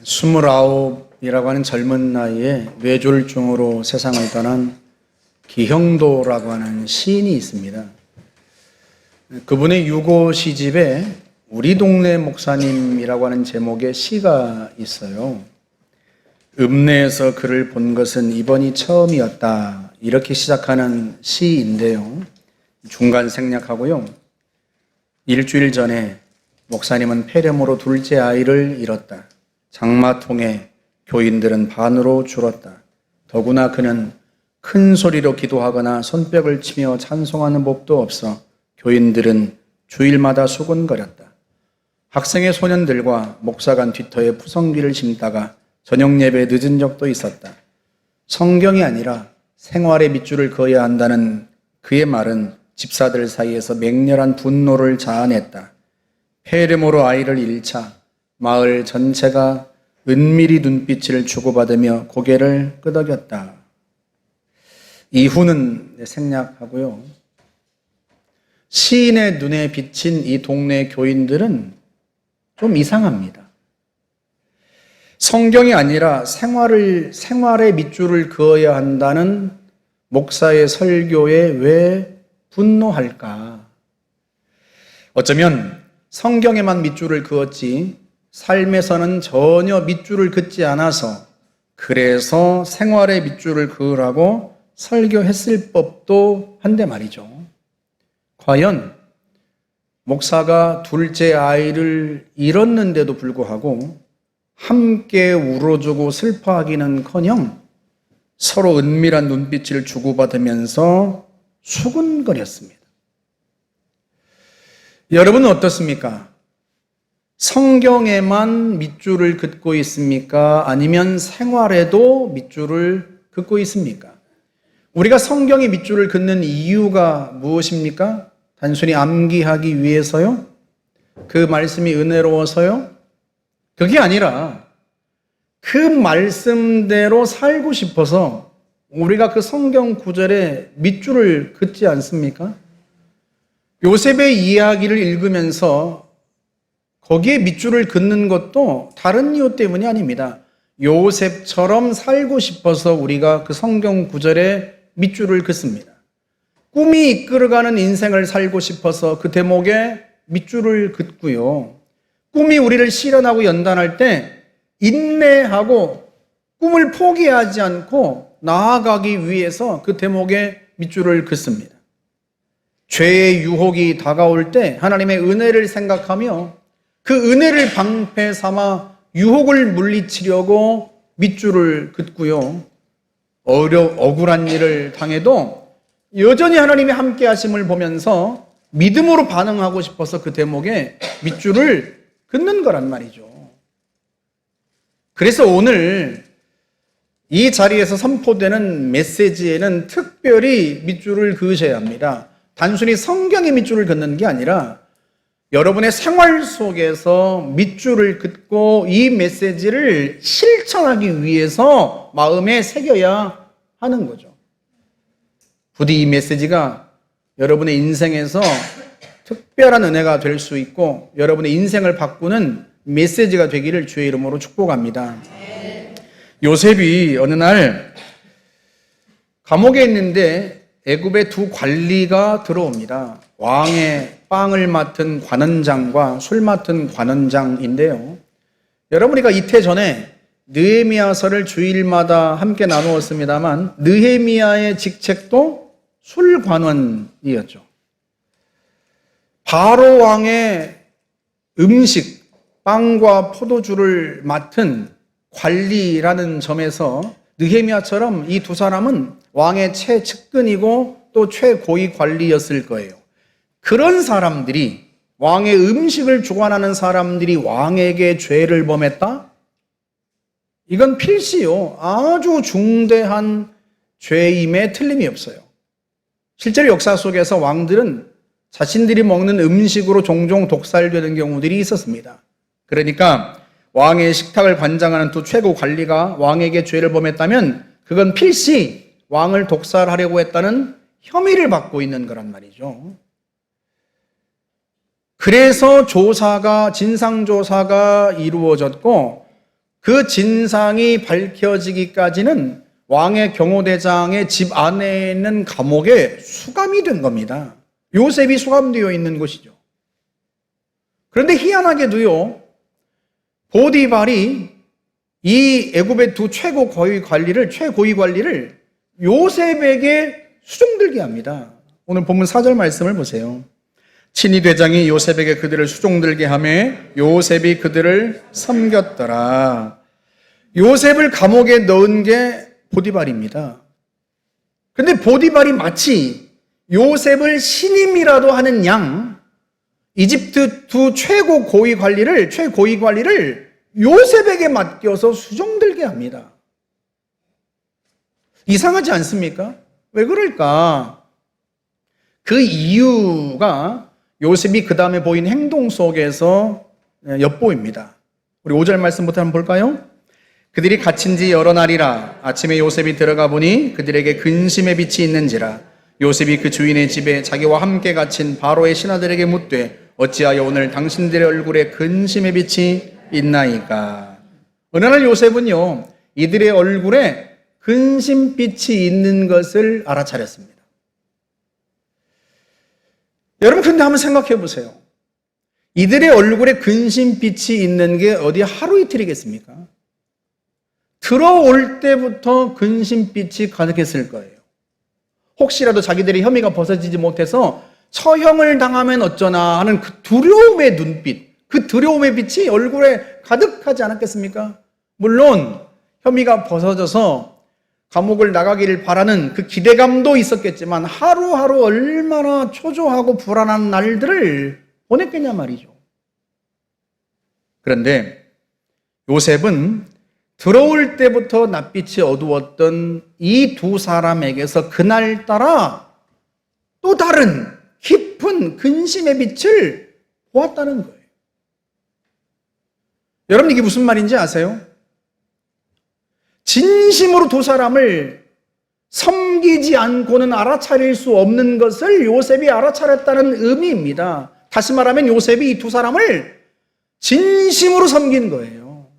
29이라고 하는 젊은 나이에 뇌졸중으로 세상을 떠난 기형도라고 하는 시인이 있습니다. 그분의 유고 시집에 우리 동네 목사님이라고 하는 제목의 시가 있어요. 읍내에서 그를 본 것은 이번이 처음이었다. 이렇게 시작하는 시인데요. 중간 생략하고요. 일주일 전에 목사님은 폐렴으로 둘째 아이를 잃었다. 장마통에 교인들은 반으로 줄었다. 더구나 그는 큰 소리로 기도하거나 손뼉을 치며 찬송하는 법도 없어 교인들은 주일마다 수군거렸다. 학생의 소년들과 목사관 뒤터에 푸성귀를 심다가 저녁 예배 늦은 적도 있었다. 성경이 아니라 생활의 밑줄을 그어야 한다는 그의 말은 집사들 사이에서 맹렬한 분노를 자아냈다. 폐렴으로 아이를 잃자 마을 전체가 은밀히 눈빛을 주고받으며 고개를 끄덕였다. 이후는 생략하고요. 시인의 눈에 비친 이 동네 교인들은 좀 이상합니다. 성경이 아니라 생활의 밑줄을 그어야 한다는 목사의 설교에 왜 분노할까? 어쩌면 성경에만 밑줄을 그었지 삶에서는 전혀 밑줄을 긋지 않아서 그래서 생활의 밑줄을 그으라고 설교했을 법도 한데 말이죠. 과연 목사가 둘째 아이를 잃었는데도 불구하고 함께 울어주고 슬퍼하기는커녕 서로 은밀한 눈빛을 주고받으면서 수군거렸습니다. 여러분은 어떻습니까? 성경에만 밑줄을 긋고 있습니까? 아니면 생활에도 밑줄을 긋고 있습니까? 우리가 성경에 밑줄을 긋는 이유가 무엇입니까? 단순히 암기하기 위해서요? 그 말씀이 은혜로워서요? 그게 아니라 그 말씀대로 살고 싶어서 우리가 그 성경 구절에 밑줄을 긋지 않습니까? 요셉의 이야기를 읽으면서 거기에 밑줄을 긋는 것도 다른 이유 때문이 아닙니다. 요셉처럼 살고 싶어서 우리가 그 성경 구절에 밑줄을 긋습니다. 꿈이 이끌어가는 인생을 살고 싶어서 그 대목에 밑줄을 긋고요. 꿈이 우리를 실현하고 연단할 때 인내하고 꿈을 포기하지 않고 나아가기 위해서 그 대목에 밑줄을 긋습니다. 죄의 유혹이 다가올 때 하나님의 은혜를 생각하며 그 은혜를 방패 삼아 유혹을 물리치려고 밑줄을 긋고요. 억울한 일을 당해도 여전히 하나님의 함께 하심을 보면서 믿음으로 반응하고 싶어서 그 대목에 밑줄을 긋는 거란 말이죠. 그래서 오늘 이 자리에서 선포되는 메시지에는 특별히 밑줄을 그으셔야 합니다. 단순히 성경의 밑줄을 긋는 게 아니라 여러분의 생활 속에서 밑줄을 긋고 이 메시지를 실천하기 위해서 마음에 새겨야 하는 거죠. 부디 이 메시지가 여러분의 인생에서 특별한 은혜가 될 수 있고 여러분의 인생을 바꾸는 메시지가 되기를 주의 이름으로 축복합니다. 요셉이 어느 날 감옥에 있는데 애굽의 두 관리가 들어옵니다. 왕의 빵을 맡은 관원장과 술 맡은 관원장인데요. 여러분이가 이태 전에 느헤미야서를 주일마다 함께 나누었습니다만 느헤미야의 직책도 술관원이었죠. 바로 왕의 음식, 빵과 포도주를 맡은 관리라는 점에서 느헤미야처럼 이 두 사람은 왕의 최측근이고 또 최고위 관리였을 거예요. 그런 사람들이 왕의 음식을 주관하는 사람들이 왕에게 죄를 범했다? 이건 필시요. 아주 중대한 죄임에 틀림이 없어요. 실제로 역사 속에서 왕들은 자신들이 먹는 음식으로 종종 독살되는 경우들이 있었습니다. 그러니까 왕의 식탁을 관장하는 두 최고 관리가 왕에게 죄를 범했다면 그건 필시 왕을 독살하려고 했다는 혐의를 받고 있는 거란 말이죠. 그래서 진상조사가 이루어졌고 그 진상이 밝혀지기까지는 왕의 경호대장의 집 안에 있는 감옥에 수감이 된 겁니다. 요셉이 수감되어 있는 곳이죠. 그런데 희한하게도요, 보디발이 이 애굽의 두 최고위 관리를 요셉에게 수종들게 합니다. 오늘 본문 4절 말씀을 보세요. 친위 대장이 요셉에게 그들을 수종들게 하며 요셉이 그들을 섬겼더라. 요셉을 감옥에 넣은 게 보디발입니다. 근데 보디발이 마치 요셉을 신임이라도 하는 양, 이집트 두 최고위 관리를 요셉에게 맡겨서 수종들게 합니다. 이상하지 않습니까? 왜 그럴까? 그 이유가 요셉이 그 다음에 보인 행동 속에서 엿보입니다. 우리 5절 말씀부터 한번 볼까요? 그들이 갇힌 지 여러 날이라 아침에 요셉이 들어가 보니 그들에게 근심의 빛이 있는지라. 요셉이 그 주인의 집에 자기와 함께 갇힌 바로의 신하들에게 묻되 어찌하여 오늘 당신들의 얼굴에 근심의 빛이 있나이까. 어느 날 요셉은요, 이들의 얼굴에 근심빛이 있는 것을 알아차렸습니다. 여러분, 근데 한번 생각해 보세요. 이들의 얼굴에 근심빛이 있는 게 어디 하루 이틀이겠습니까? 들어올 때부터 근심빛이 가득했을 거예요. 혹시라도 자기들의 혐의가 벗어지지 못해서 처형을 당하면 어쩌나 하는 그 두려움의 눈빛, 그 두려움의 빛이 얼굴에 가득하지 않았겠습니까? 물론 혐의가 벗어져서 감옥을 나가기를 바라는 그 기대감도 있었겠지만 하루하루 얼마나 초조하고 불안한 날들을 보냈겠냐 말이죠. 그런데 요셉은 들어올 때부터 낯빛이 어두웠던 이 두 사람에게서 그날따라 또 다른 깊은 근심의 빛을 보았다는 거예요. 여러분, 이게 무슨 말인지 아세요? 진심으로 두 사람을 섬기지 않고는 알아차릴 수 없는 것을 요셉이 알아차렸다는 의미입니다. 다시 말하면 요셉이 이 두 사람을 진심으로 섬긴 거예요.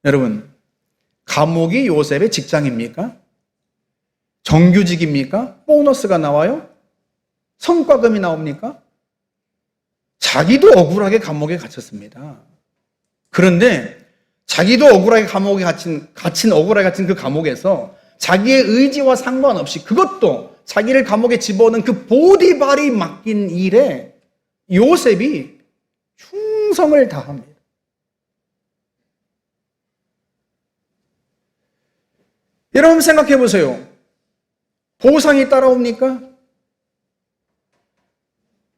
여러분, 감옥이 요셉의 직장입니까? 정규직입니까? 보너스가 나와요? 성과금이 나옵니까? 자기도 억울하게 감옥에 갇혔습니다. 그런데 자기도 억울하게 감옥에 억울하게 갇힌 그 감옥에서 자기의 의지와 상관없이 그것도 자기를 감옥에 집어넣은 그 보디발이 맡긴 일에 요셉이 충성을 다합니다. 여러분 생각해 보세요. 보상이 따라옵니까?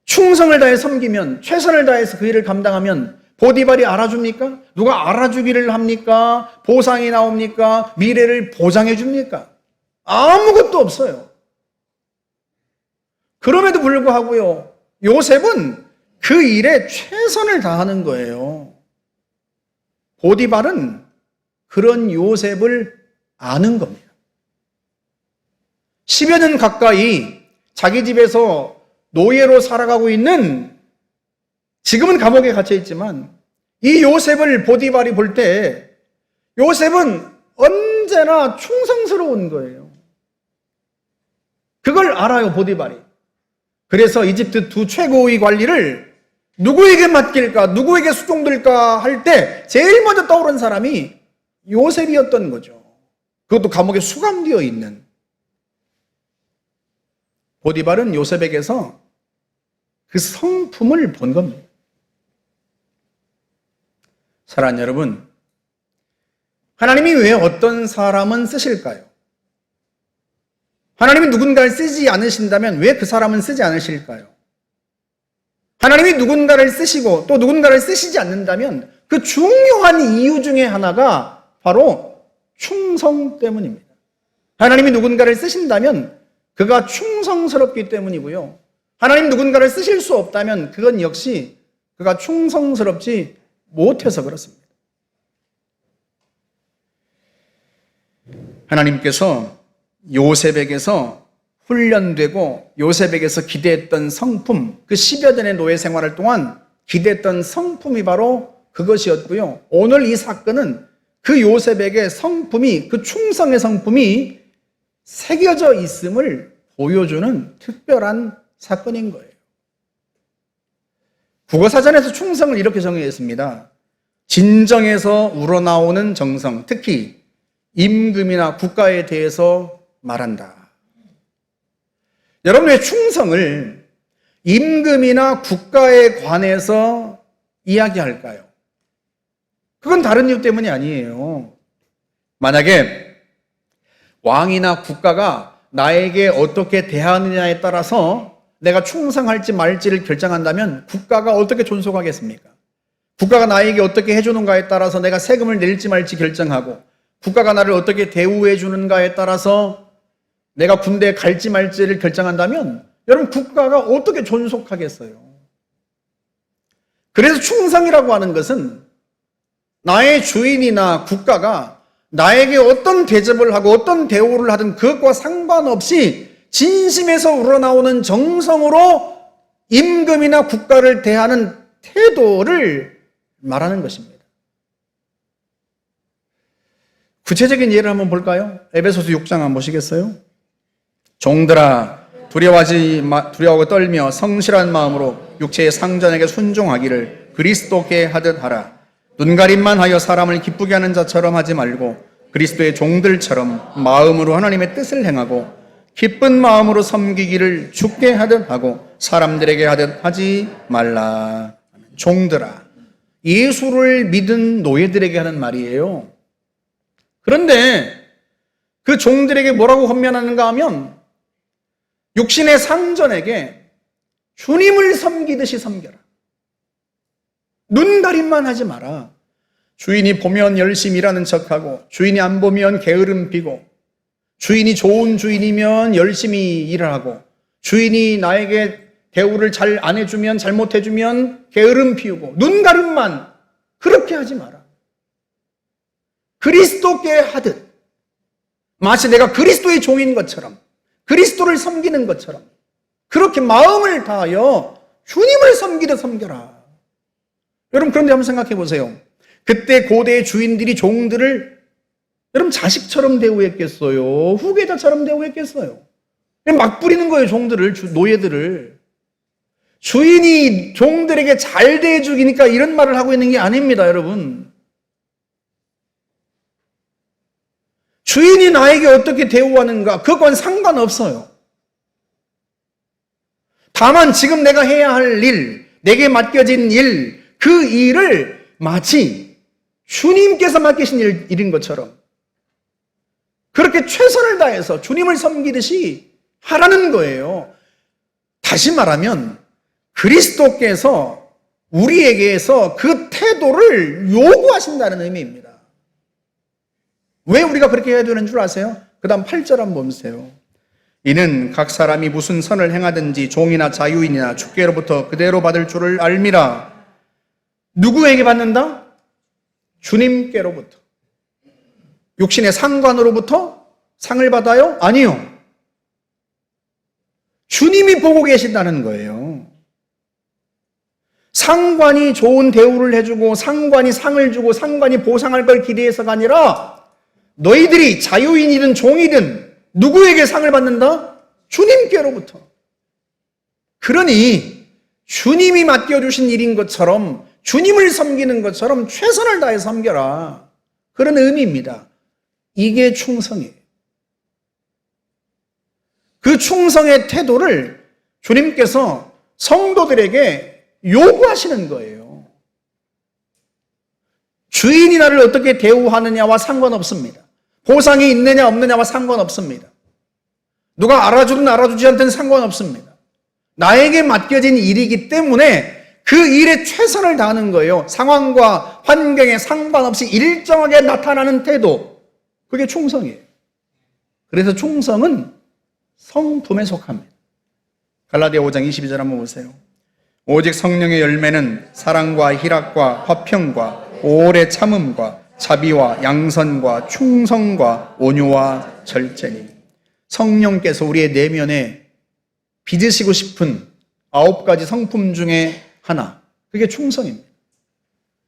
충성을 다해 섬기면, 최선을 다해서 그 일을 감당하면 보디발이 알아줍니까? 누가 알아주기를 합니까? 보상이 나옵니까? 미래를 보장해 줍니까? 아무것도 없어요. 그럼에도 불구하고요, 요셉은 그 일에 최선을 다하는 거예요. 보디발은 그런 요셉을 아는 겁니다. 10여 년 가까이 자기 집에서 노예로 살아가고 있는, 지금은 감옥에 갇혀 있지만 이 요셉을 보디발이 볼 때 요셉은 언제나 충성스러운 거예요. 그걸 알아요, 보디발이. 그래서 이집트 두 최고위 관리를 누구에게 맡길까, 누구에게 수종들까 할 때 제일 먼저 떠오른 사람이 요셉이었던 거죠. 그것도 감옥에 수감되어 있는. 보디발은 요셉에게서 그 성품을 본 겁니다. 사랑하는 여러분, 하나님이 왜 어떤 사람은 쓰실까요? 하나님이 누군가를 쓰지 않으신다면 왜 그 사람은 쓰지 않으실까요? 하나님이 누군가를 쓰시고 또 누군가를 쓰시지 않는다면 그 중요한 이유 중에 하나가 바로 충성 때문입니다. 하나님이 누군가를 쓰신다면 그가 충성스럽기 때문이고요. 하나님 누군가를 쓰실 수 없다면 그건 역시 그가 충성스럽지 못해서 그렇습니다. 하나님께서 요셉에게서 훈련되고 요셉에게서 기대했던 성품, 그 10여 년의 노예 생활을 동안 기대했던 성품이 바로 그것이었고요. 오늘 이 사건은 그 요셉에게 성품이, 그 충성의 성품이 새겨져 있음을 보여주는 특별한 사건인 거예요. 국어사전에서 충성을 이렇게 정의했습니다. 진정에서 우러나오는 정성, 특히 임금이나 국가에 대해서 말한다. 여러분의 충성을 임금이나 국가에 관해서 이야기할까요? 그건 다른 이유 때문이 아니에요. 만약에 왕이나 국가가 나에게 어떻게 대하느냐에 따라서 내가 충성할지 말지를 결정한다면 국가가 어떻게 존속하겠습니까? 국가가 나에게 어떻게 해주는가에 따라서 내가 세금을 낼지 말지 결정하고, 국가가 나를 어떻게 대우해 주는가에 따라서 내가 군대에 갈지 말지를 결정한다면 여러분, 국가가 어떻게 존속하겠어요? 그래서 충성이라고 하는 것은 나의 주인이나 국가가 나에게 어떤 대접을 하고 어떤 대우를 하든 그것과 상관없이 진심에서 우러나오는 정성으로 임금이나 국가를 대하는 태도를 말하는 것입니다. 구체적인 예를 한번 볼까요? 에베소서 6장 한번 보시겠어요? 종들아, 두려워하고 떨며 성실한 마음으로 육체의 상전에게 순종하기를 그리스도께 하듯 하라. 눈가림만 하여 사람을 기쁘게 하는 자처럼 하지 말고 그리스도의 종들처럼 마음으로 하나님의 뜻을 행하고 기쁜 마음으로 섬기기를 주께 하듯 하고 사람들에게 하듯 하지 말라. 종들아, 예수를 믿은 노예들에게 하는 말이에요. 그런데 그 종들에게 뭐라고 권면하는가 하면 육신의 상전에게 주님을 섬기듯이 섬겨라. 눈가림만 하지 마라. 주인이 보면 열심히 일하는 척하고 주인이 안 보면 게으름 피고 주인이 좋은 주인이면 열심히 일을 하고 주인이 나에게 대우를 잘 안 해주면, 잘못해주면 게으름 피우고 눈가림만, 그렇게 하지 마라. 그리스도께 하듯, 마치 내가 그리스도의 종인 것처럼, 그리스도를 섬기는 것처럼 그렇게 마음을 다하여 주님을 섬기듯 섬겨라. 여러분, 그런데 한번 생각해 보세요. 그때 고대의 주인들이 종들을 여러분 자식처럼 대우했겠어요? 후계자처럼 대우했겠어요? 막 부리는 거예요, 종들을, 노예들을. 주인이 종들에게 잘 대해주기니까 이런 말을 하고 있는 게 아닙니다, 여러분. 주인이 나에게 어떻게 대우하는가, 그건 상관없어요. 다만 지금 내가 해야 할 일, 내게 맡겨진 일, 그 일을 마치 주님께서 맡기신 일인 것처럼 그렇게 최선을 다해서 주님을 섬기듯이 하라는 거예요. 다시 말하면 그리스도께서 우리에게서 그 태도를 요구하신다는 의미입니다. 왜 우리가 그렇게 해야 되는 줄 아세요? 그 다음 8절 한번 보세요. 이는 각 사람이 무슨 선을 행하든지 종이나 자유인이나 주께로부터 그대로 받을 줄을 알미라. 누구에게 받는다? 주님께로부터. 육신의 상관으로부터 상을 받아요? 아니요. 주님이 보고 계신다는 거예요. 상관이 좋은 대우를 해주고 상관이 상을 주고 상관이 보상할 걸 기대해서가 아니라 너희들이 자유인이든 종이든 누구에게 상을 받는다? 주님께로부터. 그러니 주님이 맡겨주신 일인 것처럼, 주님을 섬기는 것처럼 최선을 다해 섬겨라. 그런 의미입니다. 이게 충성이에요. 그 충성의 태도를 주님께서 성도들에게 요구하시는 거예요. 주인이 나를 어떻게 대우하느냐와 상관없습니다. 보상이 있느냐 없느냐와 상관없습니다. 누가 알아주든 알아주지 않든 상관없습니다. 나에게 맡겨진 일이기 때문에 그 일에 최선을 다하는 거예요. 상황과 환경에 상관없이 일정하게 나타나는 태도, 그게 충성이에요. 그래서 충성은 성품에 속합니다. 갈라디아 5장 22절 한번 보세요. 오직 성령의 열매는 사랑과 희락과 화평과 오래 참음과 자비와 양선과 충성과 온유와 절제니. 성령께서 우리의 내면에 빚으시고 싶은 9가지 성품 중에 하나, 그게 충성입니다.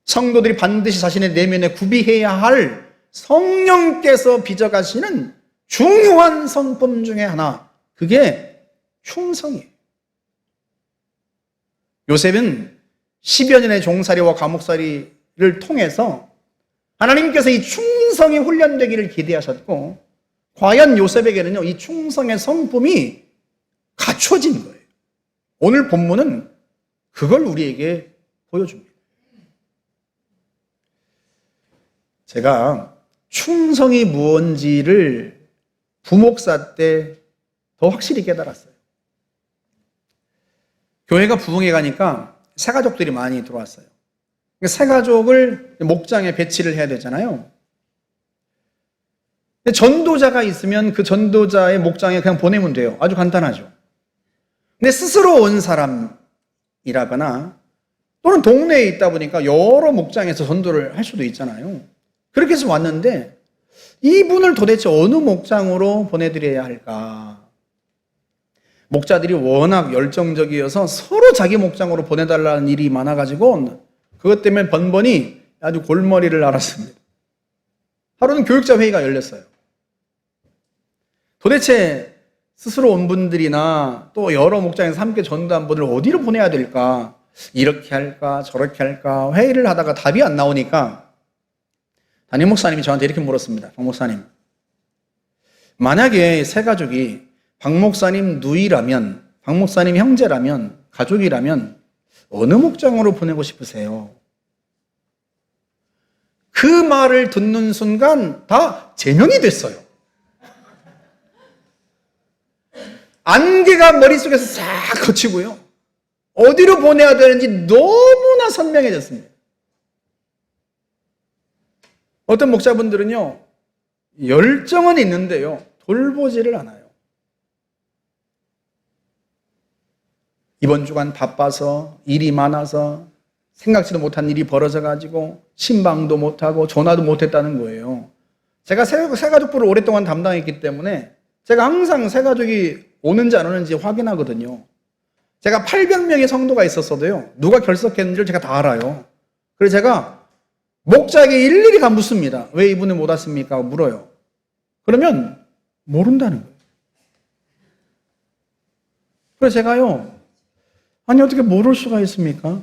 성도들이 반드시 자신의 내면에 구비해야 할 성령께서 빚어가시는 중요한 성품 중에 하나, 그게 충성이에요. 요셉은 10여 년의 종살이와 감옥살이를 통해서 하나님께서 이 충성이 훈련되기를 기대하셨고, 과연 요셉에게는요, 이 충성의 성품이 갖춰진 거예요. 오늘 본문은 그걸 우리에게 보여줍니다. 제가 충성이 무언지를 부목사 때 더 확실히 깨달았어요. 교회가 부흥해 가니까 새가족들이 많이 들어왔어요. 새가족을 목장에 배치를 해야 되잖아요. 전도자가 있으면 그 전도자의 목장에 그냥 보내면 돼요. 아주 간단하죠. 근데 스스로 온 사람이라거나 또는 동네에 있다 보니까 여러 목장에서 전도를 할 수도 있잖아요. 그렇게 해서 왔는데 이분을 도대체 어느 목장으로 보내드려야 할까? 목자들이 워낙 열정적이어서 서로 자기 목장으로 보내달라는 일이 많아가지고 그것 때문에 번번이 아주 골머리를 앓았습니다. 하루는 교육자 회의가 열렸어요. 도대체 스스로 온 분들이나 또 여러 목장에서 함께 전도한 분을 어디로 보내야 될까? 이렇게 할까? 저렇게 할까? 회의를 하다가 답이 안 나오니까 담임 목사님이 저한테 이렇게 물었습니다. 박 목사님, 만약에 새 가족이 박 목사님 누이라면, 박 목사님 형제라면, 가족이라면 어느 목장으로 보내고 싶으세요? 그 말을 듣는 순간 다 제명이 됐어요. 안개가 머릿속에서 싹 거치고요. 어디로 보내야 되는지 너무나 선명해졌습니다. 어떤 목자분들은요, 열정은 있는데요, 돌보지를 않아요. 이번 주간 바빠서, 일이 많아서, 생각지도 못한 일이 벌어져가지고, 신방도 못하고, 전화도 못했다는 거예요. 제가 새가족부를 오랫동안 담당했기 때문에, 제가 항상 새가족이 오는지 안 오는지 확인하거든요. 제가 800명의 성도가 있었어도요, 누가 결석했는지를 제가 다 알아요. 그래서 제가 목자에게 일일이 다 묻습니다. 왜 이분이 못 왔습니까? 물어요. 그러면 모른다는 거예요. 그래서 제가요, 아니 어떻게 모를 수가 있습니까?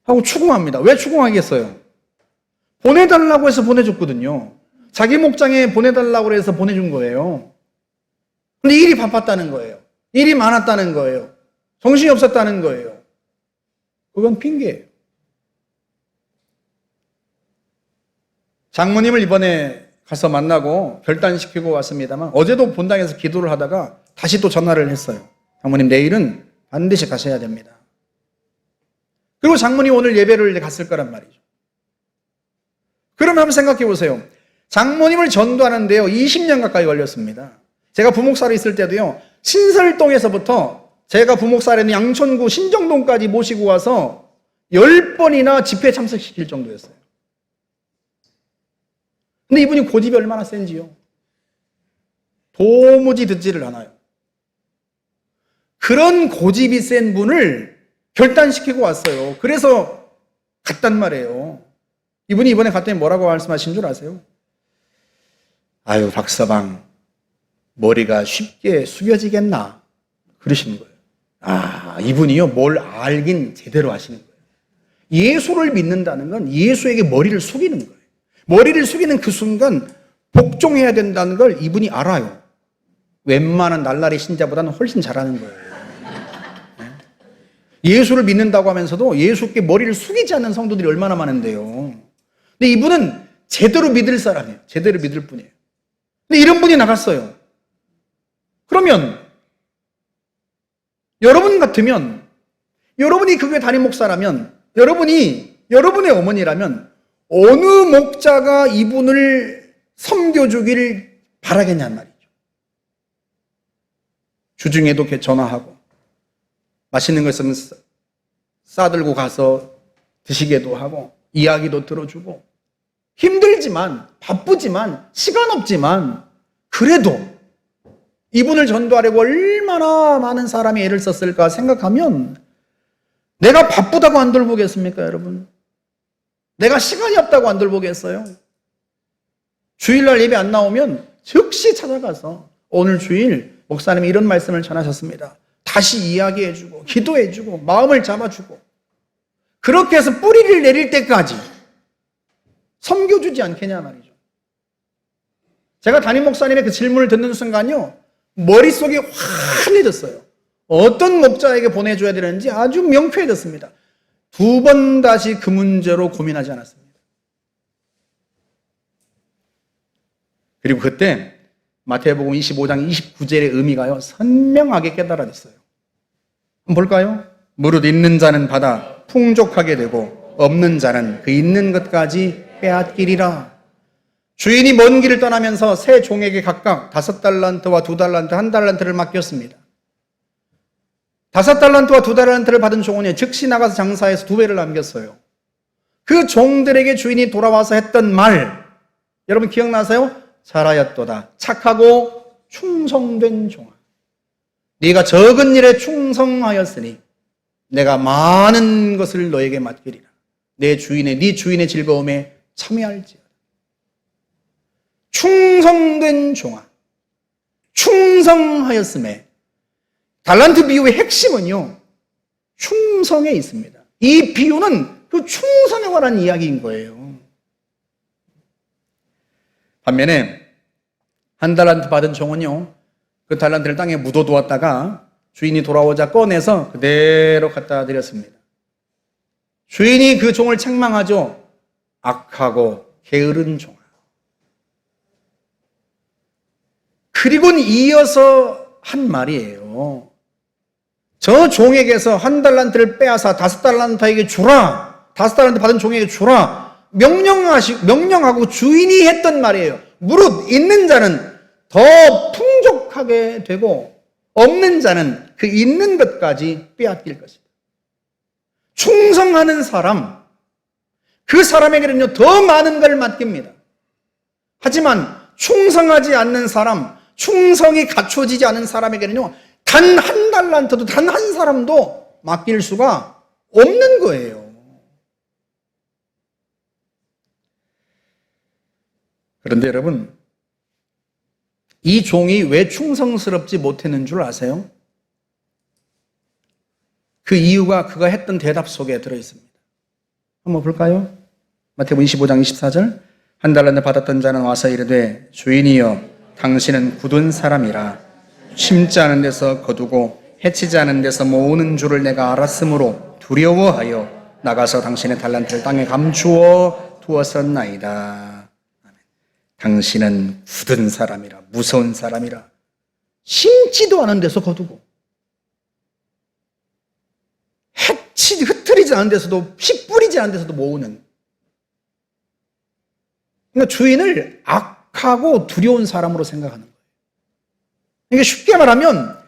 하고 추궁합니다. 왜 추궁하겠어요? 보내달라고 해서 보내줬거든요. 자기 목장에 보내달라고 해서 보내준 거예요. 근데 일이 바빴다는 거예요. 일이 많았다는 거예요. 정신이 없었다는 거예요. 그건 핑계예요. 장모님을 이번에 가서 만나고 결단시키고 왔습니다만 어제도 본당에서 기도를 하다가 다시 또 전화를 했어요. 장모님, 내일은 반드시 가셔야 됩니다. 그리고 장모님 오늘 예배를 갔을 거란 말이죠. 그럼 한번 생각해 보세요. 장모님을 전도하는데요, 20년 가까이 걸렸습니다. 제가 부목사로 있을 때도요, 신설동에서부터 제가 부목사라는 양천구 신정동까지 모시고 와서 10번이나 집회에 참석시킬 정도였어요. 근데 이분이 고집이 얼마나 센지요. 도무지 듣지를 않아요. 그런 고집이 센 분을 결단시키고 왔어요. 그래서 갔단 말이에요. 이분이 이번에 갔더니 뭐라고 말씀하신 줄 아세요? 아유, 박서방, 머리가 쉽게 숙여지겠나? 그러시는 거예요. 아, 이분이요, 뭘 알긴 제대로 아시는 거예요. 예수를 믿는다는 건 예수에게 머리를 숙이는 거예요. 머리를 숙이는 그 순간 복종해야 된다는 걸 이분이 알아요. 웬만한 날라리 신자보다는 훨씬 잘하는 거예요. 예수를 믿는다고 하면서도 예수께 머리를 숙이지 않는 성도들이 얼마나 많은데요. 근데 이분은 제대로 믿을 사람이에요. 제대로 믿을 분이에요. 근데 이런 분이 나갔어요. 그러면 여러분 같으면, 여러분이 그 교회 담임 목사라면, 여러분의 어머니라면 어느 목자가 이분을 섬겨주기를 바라겠냐는 말이죠. 주중에도 전화하고 맛있는 거 있으면 싸들고 가서 드시게도 하고 이야기도 들어주고, 힘들지만 바쁘지만 시간 없지만 그래도 이분을 전도하려고 얼마나 많은 사람이 애를 썼을까 생각하면 내가 바쁘다고 안 돌보겠습니까, 여러분? 내가 시간이 없다고 안 돌보겠어요? 주일날 예배 안 나오면 즉시 찾아가서 오늘 주일 목사님이 이런 말씀을 전하셨습니다. 다시 이야기해주고 기도해주고 마음을 잡아주고 그렇게 해서 뿌리를 내릴 때까지 섬겨주지 않겠냐 말이죠. 제가 담임 목사님의 그 질문을 듣는 순간요, 머릿속이 환해졌어요. 어떤 목자에게 보내줘야 되는지 아주 명쾌해졌습니다. 2번 다시 그 문제로 고민하지 않았습니다. 그리고 그때 마태복음 25장 29절의 의미가요, 선명하게 깨달아졌어요. 한번 볼까요? 무릇 있는 자는 받아 풍족하게 되고 없는 자는 그 있는 것까지 빼앗기리라. 주인이 먼 길을 떠나면서 세 종에게 각각 5달란트와 2달란트, 1달란트를 맡겼습니다. 5달란트와 2달란트를 받은 종은요, 즉시 나가서 장사해서 2배를 남겼어요. 그 종들에게 주인이 돌아와서 했던 말, 여러분 기억나세요? 잘하였도다. 착하고 충성된 종아. 네가 적은 일에 충성하였으니 내가 많은 것을 너에게 맡기리라. 네 주인의 즐거움에 참여할지어다. 충성된 종아. 충성하였음에 달란트 비유의 핵심은요, 충성에 있습니다. 이 비유는 그 충성에 관한 이야기인 거예요. 반면에 1달란트 받은 종은요, 그 달란트를 땅에 묻어두었다가 주인이 돌아오자 꺼내서 그대로 갖다 드렸습니다. 주인이 그 종을 책망하죠. 악하고 게으른 종아. 그리고는 이어서 한 말이에요. 저 종에게서 1달란트를 빼앗아 5달란트에게 주라. 5달란트 받은 종에게 주라. 명령하고 주인이 했던 말이에요. 무릇 있는 자는 더 풍족하게 되고 없는 자는 그 있는 것까지 빼앗길 것이다. 충성하는 사람, 그 사람에게는요, 더 많은 걸 맡깁니다. 하지만 충성하지 않는 사람, 충성이 갖춰지지 않은 사람에게는요, 단 1달란트도 단 한 사람도 맡길 수가 없는 거예요. 그런데 여러분, 이 종이 왜 충성스럽지 못했는 줄 아세요? 그 이유가 그가 했던 대답 속에 들어있습니다. 한번 볼까요? 마태복음 25장 24절. 1달란트 받았던 자는 와서 이르되 주인이여 당신은 굳은 사람이라 심지 않은 데서 거두고 해치지 않은 데서 모으는 줄을 내가 알았으므로 두려워하여 나가서 당신의 달란트를 땅에 감추어 두었었나이다. 당신은 굳은 사람이라, 무서운 사람이라, 심지도 않은 데서 거두고 흩트리지 않은 데서도, 피 뿌리지 않은 데서도 모으는, 그러니까 주인을 악하고 두려운 사람으로 생각하는 거예요. 그러니까 쉽게 말하면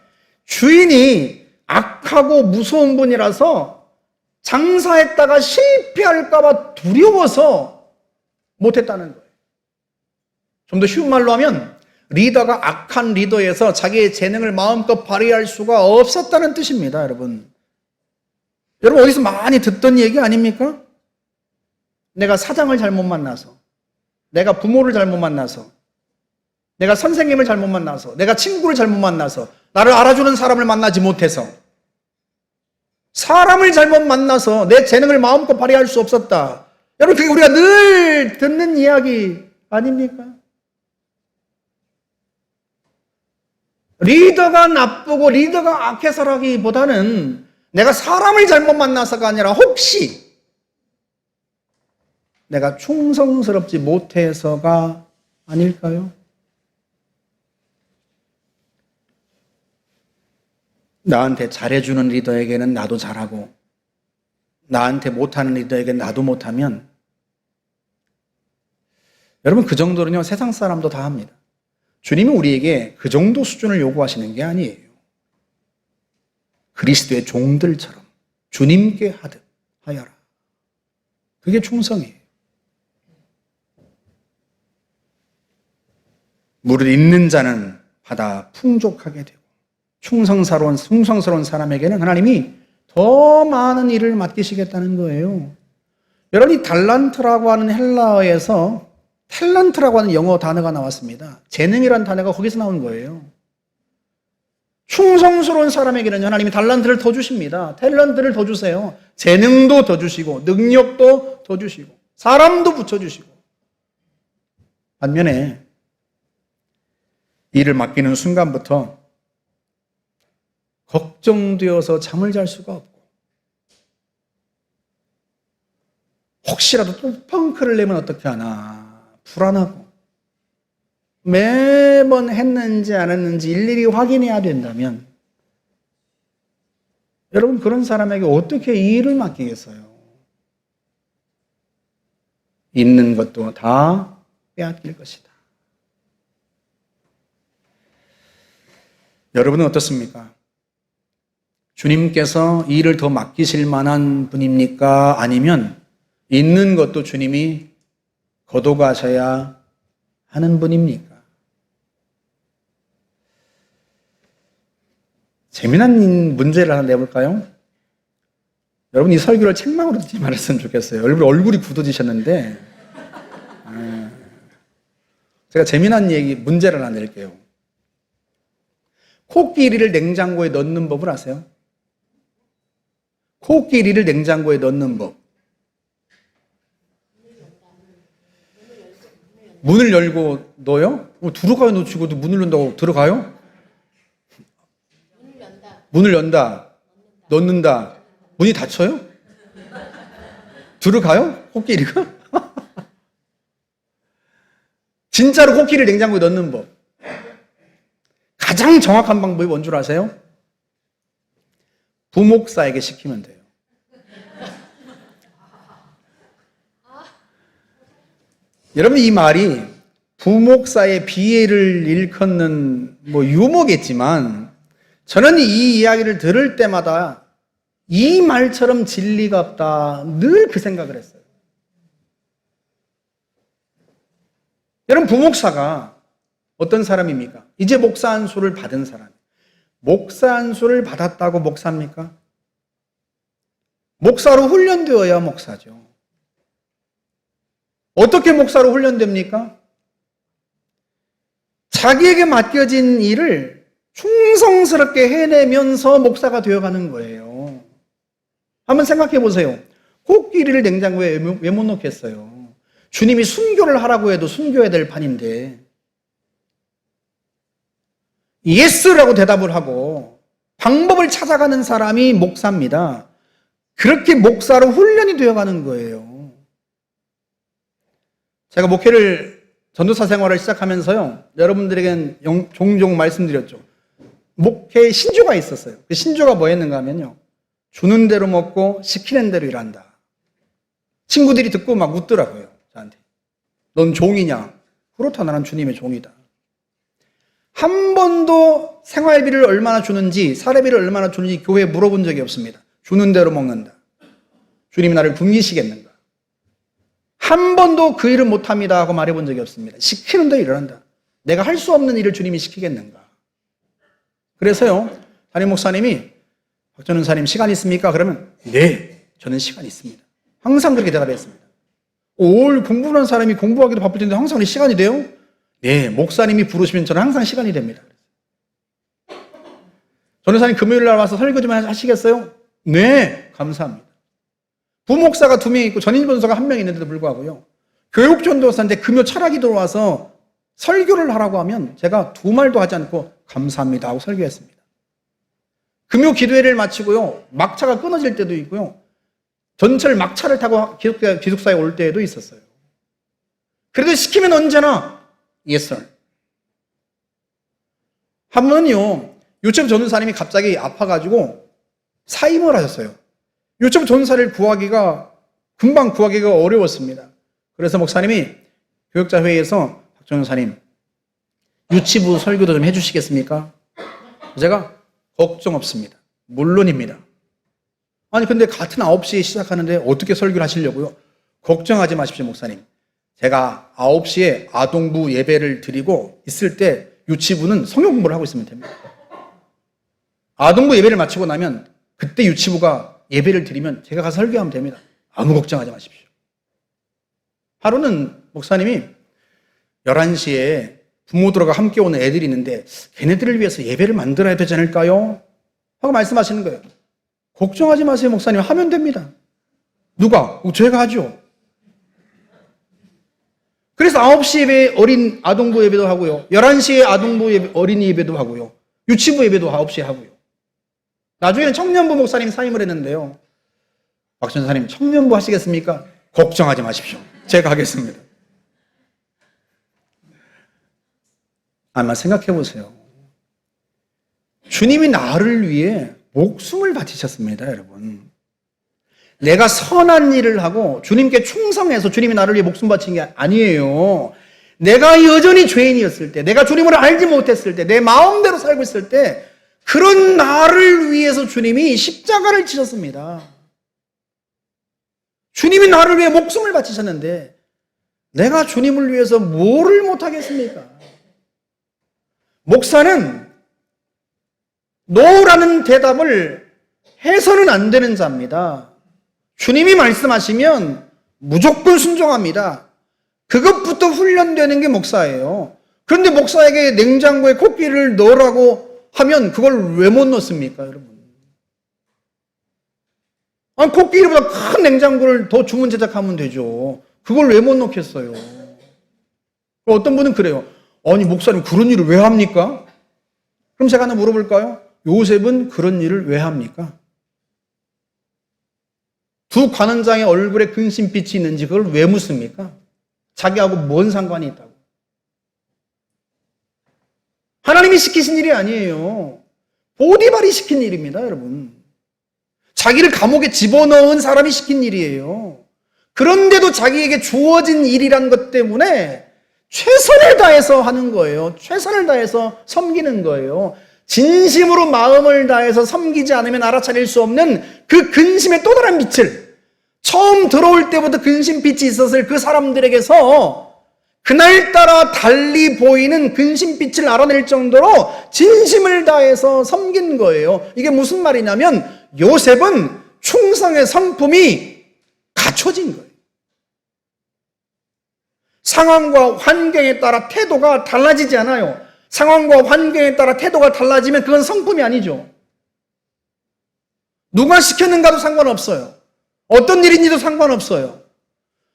주인이 악하고 무서운 분이라서 장사했다가 실패할까 봐 두려워서 못했다는 거예요. 좀 더 쉬운 말로 하면 리더가 악한 리더에서 자기의 재능을 마음껏 발휘할 수가 없었다는 뜻입니다, 여러분. 여러분 어디서 많이 듣던 얘기 아닙니까? 내가 사장을 잘못 만나서, 내가 부모를 잘못 만나서, 내가 선생님을 잘못 만나서, 내가 친구를 잘못 만나서, 나를 알아주는 사람을 만나지 못해서, 사람을 잘못 만나서 내 재능을 마음껏 발휘할 수 없었다. 여러분 그게 우리가 늘 듣는 이야기 아닙니까? 리더가 나쁘고 리더가 악해서라기보다는 내가 사람을 잘못 만나서가 아니라 혹시 내가 충성스럽지 못해서가 아닐까요? 나한테 잘해주는 리더에게는 나도 잘하고 나한테 못하는 리더에게는 나도 못하면 여러분 그 정도는요 세상 사람도 다 합니다. 주님은 우리에게 그 정도 수준을 요구하시는 게 아니에요. 그리스도의 종들처럼 주님께 하듯 하여라. 그게 충성이에요. 무릇 있는 자는 받아 풍족하게 되고 충성스러운 사람에게는 하나님이 더 많은 일을 맡기시겠다는 거예요. 여러분, 이 달란트라고 하는 헬라어에서 탤런트라고 하는 영어 단어가 나왔습니다. 재능이라는 단어가 거기서 나온 거예요. 충성스러운 사람에게는 하나님이 달란트를 더 주십니다. 탤런트를 더 주세요. 재능도 더 주시고 능력도 더 주시고 사람도 붙여주시고. 반면에 일을 맡기는 순간부터 걱정되어서 잠을 잘 수가 없고 혹시라도 또 펑크를 내면 어떻게 하나 불안하고 매번 했는지 안 했는지 일일이 확인해야 된다면 여러분, 그런 사람에게 어떻게 이 일을 맡기겠어요? 있는 것도 다 빼앗길 것이다. 여러분은 어떻습니까? 주님께서 이 일을 더 맡기실 만한 분입니까? 아니면 있는 것도 주님이 거둬가셔야 하는 분입니까? 재미난 문제를 하나 내볼까요? 여러분, 이 설교를 책망으로 듣지 말았으면 좋겠어요. 얼굴이 굳어지셨는데 제가 재미난 문제를 하나 낼게요. 코끼리를 냉장고에 넣는 법을 아세요? 코끼리를 냉장고에 넣는 법. 문을 열고 넣어요? 들어가요 놓치고도 문을 연다고 들어가요? 문을 연다. 넣는다. 문이 닫혀요? 들어가요? 코끼리가? 진짜로 코끼리를 냉장고에 넣는 법. 가장 정확한 방법이 뭔 줄 아세요? 부목사에게 시키면 돼요. 여러분, 이 말이 부목사의 비애를 일컫는 유머겠지만 저는 이 이야기를 들을 때마다 이 말처럼 진리가 없다, 늘 그 생각을 했어요. 여러분, 부목사가 어떤 사람입니까? 이제 목사 안수를 받은 사람. 목사 안수를 받았다고 목사입니까? 목사로 훈련되어야 목사죠. 어떻게 목사로 훈련됩니까? 자기에게 맡겨진 일을 충성스럽게 해내면서 목사가 되어가는 거예요. 한번 생각해 보세요. 코끼리를 냉장고에 왜 못 넣겠어요? 주님이 순교를 하라고 해도 순교해야 될 판인데 예스라고 대답을 하고 방법을 찾아가는 사람이 목사입니다. 그렇게 목사로 훈련이 되어가는 거예요. 제가 목회를 전도사 생활을 시작하면서요, 여러분들에겐 종종 말씀드렸죠. 목회에 신조가 있었어요. 그 신조가 뭐였는가 하면요, 주는 대로 먹고 시키는 대로 일한다. 친구들이 듣고 막 묻더라고요, 저한테. 넌 종이냐? 그렇다, 나는 주님의 종이다. 한 번도 생활비를 얼마나 주는지, 사례비를 얼마나 주는지 교회에 물어본 적이 없습니다. 주는 대로 먹는다. 주님이 나를 굶기시겠는가? 한 번도 그 일을 못합니다 하고 말해본 적이 없습니다. 시키는 대로 일을 한다. 내가 할 수 없는 일을 주님이 시키겠는가? 그래서요, 담임 목사님이 박전은 사님 시간 있습니까? 그러면 네, 저는 시간 있습니다. 항상 그렇게 대답했습니다. 올 공부하는 사람이 공부하기도 바쁠 텐데 항상 시간이 돼요? 네, 목사님이 부르시면 저는 항상 시간이 됩니다. 전도사님 금요일 날 와서 설교 좀 하시겠어요? 네, 감사합니다. 부목사가 2명 있고 전임 전도사가 1명 있는데도 불구하고요, 교육 전도사인데 금요 철학이 들어와서 설교를 하라고 하면 제가 2말도 하지 않고 감사합니다 하고 설교했습니다. 금요 기도회를 마치고요, 막차가 끊어질 때도 있고요, 전철 막차를 타고 기숙사에 올 때에도 있었어요. 그래도 시키면 언제나 Yes, sir. 한 번은요, 요청 전도사님이 갑자기 아파가지고 사임을 하셨어요. 요청 전도사를 금방 구하기가 어려웠습니다. 그래서 목사님이 교역자 회의에서 박 전도사님, 유치부 설교도 좀 해주시겠습니까? 제가 걱정 없습니다. 물론입니다. 아니, 근데 같은 9시에 시작하는데 어떻게 설교를 하시려고요? 걱정하지 마십시오, 목사님. 제가 9시에 아동부 예배를 드리고 있을 때 유치부는 성경 공부를 하고 있으면 됩니다. 아동부 예배를 마치고 나면 그때 유치부가 예배를 드리면 제가 가서 설교하면 됩니다. 아무 걱정하지 마십시오. 하루는 목사님이 11시에 부모들과 함께 오는 애들이 있는데 걔네들을 위해서 예배를 만들어야 되지 않을까요? 하고 말씀하시는 거예요. 걱정하지 마세요, 목사님. 하면 됩니다. 누가? 제가 하죠. 그래서 9시 예배 어린 아동부 예배도 하고요. 11시에 아동부 예배, 어린이 예배도 하고요. 유치부 예배도 9시에 하고요. 나중에는 청년부 목사님 사임을 했는데요. 박 전사님, 청년부 하시겠습니까? 걱정하지 마십시오. 제가 하겠습니다. 아마 생각해 보세요. 주님이 나를 위해 목숨을 바치셨습니다, 여러분. 내가 선한 일을 하고 주님께 충성해서 주님이 나를 위해 목숨 바친 게 아니에요. 내가 여전히 죄인이었을 때, 내가 주님을 알지 못했을 때, 내 마음대로 살고 있을 때 그런 나를 위해서 주님이 십자가를 지셨습니다. 주님이 나를 위해 목숨을 바치셨는데 내가 주님을 위해서 뭐를 못하겠습니까? 목사는 노라는 대답을 해서는 안 되는 자입니다. 주님이 말씀하시면 무조건 순종합니다. 그것부터 훈련되는 게 목사예요. 그런데 목사에게 냉장고에 코끼리를 넣으라고 하면 그걸 왜 못 넣습니까, 여러분? 아니, 코끼리보다 큰 냉장고를 더 주문 제작하면 되죠. 그걸 왜 못 넣겠어요? 어떤 분은 그래요. 아니, 목사님 그런 일을 왜 합니까? 그럼 제가 하나 물어볼까요? 요셉은 그런 일을 왜 합니까? 두 관원장의 얼굴에 근심빛이 있는지 그걸 왜 묻습니까? 자기하고 뭔 상관이 있다고? 하나님이 시키신 일이 아니에요. 보디발이 시킨 일입니다, 여러분. 자기를 감옥에 집어넣은 사람이 시킨 일이에요. 그런데도 자기에게 주어진 일이란 것 때문에 최선을 다해서 하는 거예요. 최선을 다해서 섬기는 거예요. 진심으로 마음을 다해서 섬기지 않으면 알아차릴 수 없는 그 근심의 또 다른 빛을, 처음 들어올 때부터 근심빛이 있었을 그 사람들에게서 그날따라 달리 보이는 근심빛을 알아낼 정도로 진심을 다해서 섬긴 거예요. 이게 무슨 말이냐면 요셉은 충성의 성품이 갖춰진 거예요. 상황과 환경에 따라 태도가 달라지지 않아요. 상황과 환경에 따라 태도가 달라지면 그건 성품이 아니죠. 누가 시켰는가도 상관없어요. 어떤 일인지도 상관없어요.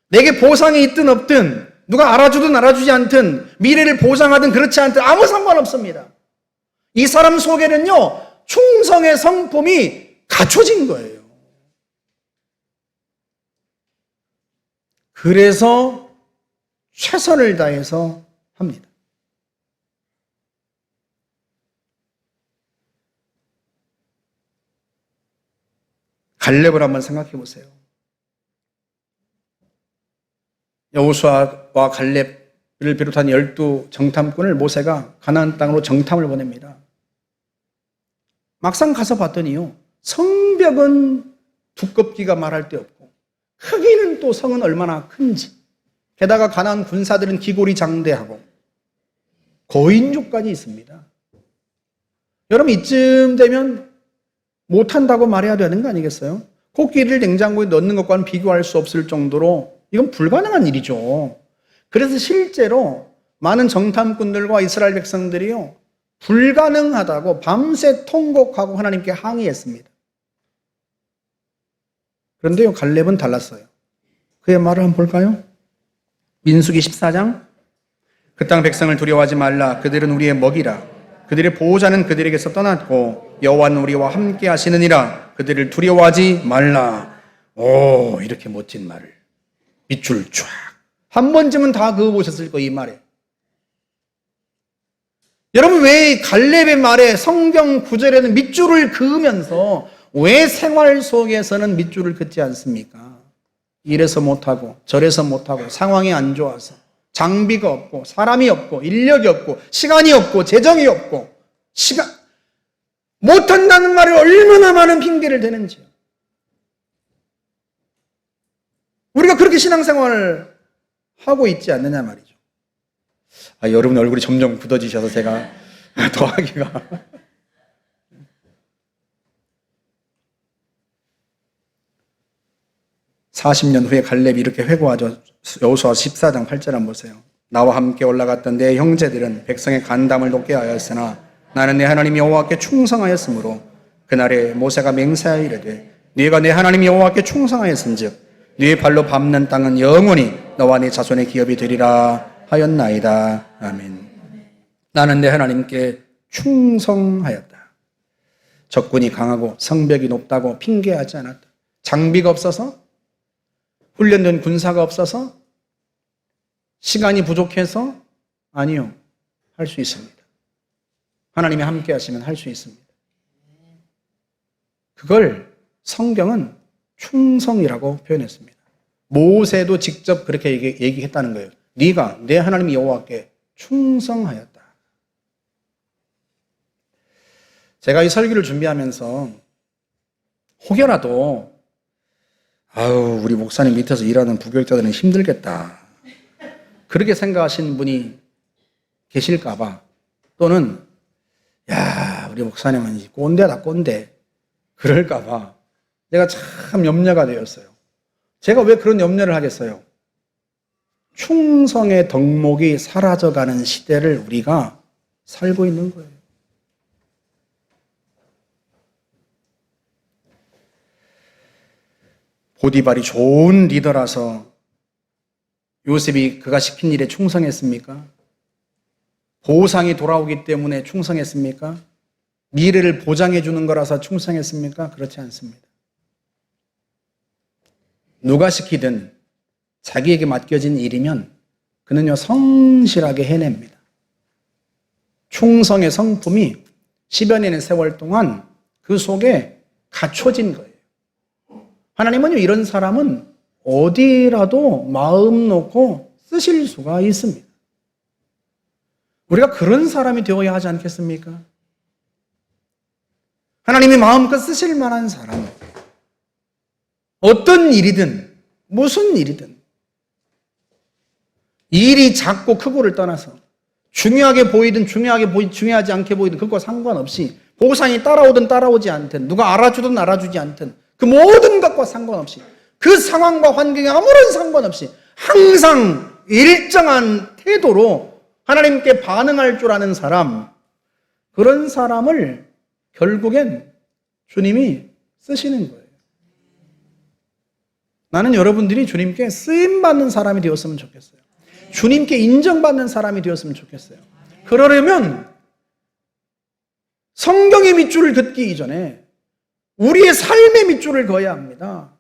내게 보상이 있든 없든, 누가 알아주든 알아주지 않든, 미래를 보장하든 그렇지 않든 아무 상관없습니다. 이 사람 속에는요, 충성의 성품이 갖춰진 거예요. 그래서 최선을 다해서 합니다. 갈렙을 한번 생각해 보세요. 여호수아와 갈렙을 비롯한 12 정탐꾼을 모세가 가나안 땅으로 정탐을 보냅니다. 막상 가서 봤더니요, 성벽은 두껍기가 말할 데 없고 크기는 또 성은 얼마나 큰지, 게다가 가나안 군사들은 기골이 장대하고 거인족까지 있습니다. 여러분, 이쯤 되면 못한다고 말해야 되는 거 아니겠어요? 코끼리를 냉장고에 넣는 것과는 비교할 수 없을 정도로 이건 불가능한 일이죠. 그래서 실제로 많은 정탐꾼들과 이스라엘 백성들이요, 불가능하다고 밤새 통곡하고 하나님께 항의했습니다. 그런데요, 갈렙은 달랐어요. 그의 말을 한번 볼까요? 민수기 14장, 그 땅 백성을 두려워하지 말라. 그들은 우리의 먹이라. 그들의 보호자는 그들에게서 떠났고 여호와는 우리와 함께 하시느니라. 그들을 두려워하지 말라. 오, 이렇게 멋진 말을 밑줄 쫙. 한 번쯤은 다 그어보셨을 거예요, 이 말에. 여러분, 왜 갈렙의 말에 성경 구절에는 밑줄을 그으면서 왜 생활 속에서는 밑줄을 긋지 않습니까? 이래서 못하고 저래서 못하고 상황이 안 좋아서 장비가 없고 사람이 없고 인력이 없고 시간이 없고 재정이 없고 못한다는 말을 얼마나 많은 핑계를 대는지요. 우리가 그렇게 신앙생활을 하고 있지 않느냐 말이죠. 여러분 얼굴이 점점 굳어지셔서 제가 더 하기가 40년 후에 갈렙이 이렇게 회고하죠. 여호수아 14장 8절 한번 보세요. 나와 함께 올라갔던 내 형제들은 백성의 간담을 높게 하였으나 나는 내 하나님 여호와께 충성하였으므로 그날에 모세가 맹세하여 이르되 네가 내 하나님 여호와께 충성하였은즉 네 발로 밟는 땅은 영원히 너와 네 자손의 기업이 되리라 하였나이다. 아멘. 나는 내 하나님께 충성하였다. 적군이 강하고 성벽이 높다고 핑계하지 않았다. 장비가 없어서, 훈련된 군사가 없어서, 시간이 부족해서, 아니요. 할 수 있습니다. 하나님이 함께 하시면 할 수 있습니다. 그걸 성경은 충성이라고 표현했습니다. 모세도 직접 그렇게 얘기했다는 거예요. 네가 내 하나님 여호와께 충성하였다. 제가 이 설교를 준비하면서 혹여라도 우리 목사님 밑에서 일하는 부교육자들은 힘들겠다, 그렇게 생각하시는 분이 계실까 봐, 또는 우리 목사님은 꼰대다 꼰대, 그럴까 봐 내가 참 염려가 되었어요. 제가 왜 그런 염려를 하겠어요? 충성의 덕목이 사라져가는 시대를 우리가 살고 있는 거예요. 보디발이 좋은 리더라서 요셉이 그가 시킨 일에 충성했습니까? 보상이 돌아오기 때문에 충성했습니까? 미래를 보장해 주는 거라서 충성했습니까? 그렇지 않습니다. 누가 시키든 자기에게 맡겨진 일이면 그는요 성실하게 해냅니다. 충성의 성품이 10여 년의 세월 동안 그 속에 갖춰진 거예요. 하나님은요 이런 사람은 어디라도 마음 놓고 쓰실 수가 있습니다. 우리가 그런 사람이 되어야 하지 않겠습니까? 하나님이 마음껏 쓰실 만한 사람, 어떤 일이든 무슨 일이든, 일이 작고 크고를 떠나서 중요하게 보이든 중요하지 않게 보이든 그것과 상관없이, 보상이 따라오든 따라오지 않든, 누가 알아주든 알아주지 않든, 그 모든 것과 상관없이, 그 상황과 환경에 아무런 상관없이 항상 일정한 태도로 하나님께 반응할 줄 아는 사람, 그런 사람을 결국엔 주님이 쓰시는 거예요. 나는 여러분들이 주님께 쓰임받는 사람이 되었으면 좋겠어요. 주님께 인정받는 사람이 되었으면 좋겠어요. 그러려면 성경의 밑줄을 긋기 이전에 우리의 삶의 밑줄을 그어야 합니다.